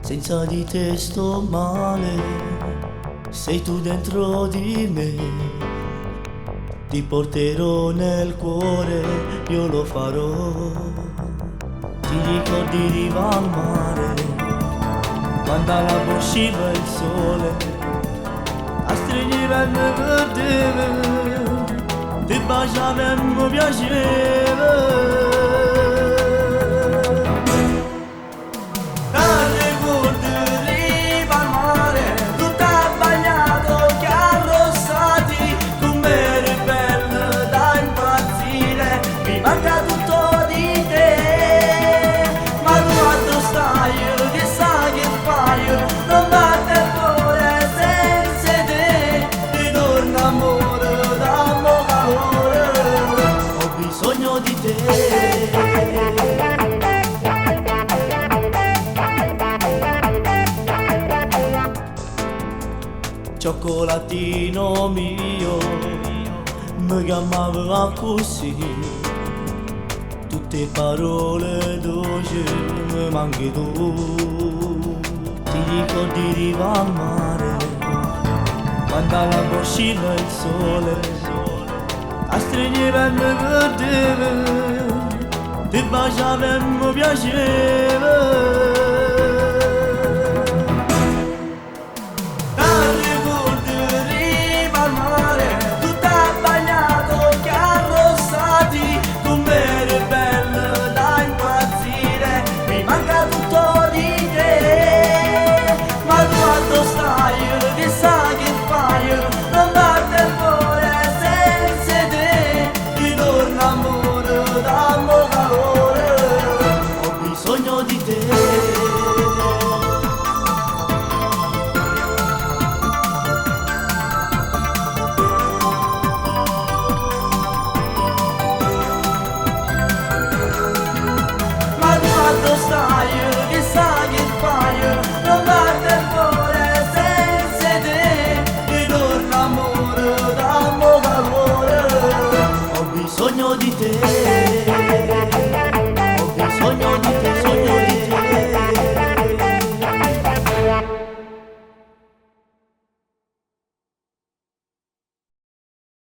Senza di te sto male, sei tu dentro di me. Ti porterò nel cuore, io lo farò. Ti ricordi riva al mare, quando alla usciva il sole, a stringevamo per te, ti baciavamo piaceva. Manca tutto di te, ma tu quanto stai, che sai che fai, non batte il cuore senza te, ritorna amore, dammo calore, Ho bisogno di te. Cioccolatino mio, mi chiamava così. Tutte parole dolci mi manchi tu. Ti ricordi riva al mare, quando alla usciva il sole, a stringevamo per te, ti baciavamo piaceva.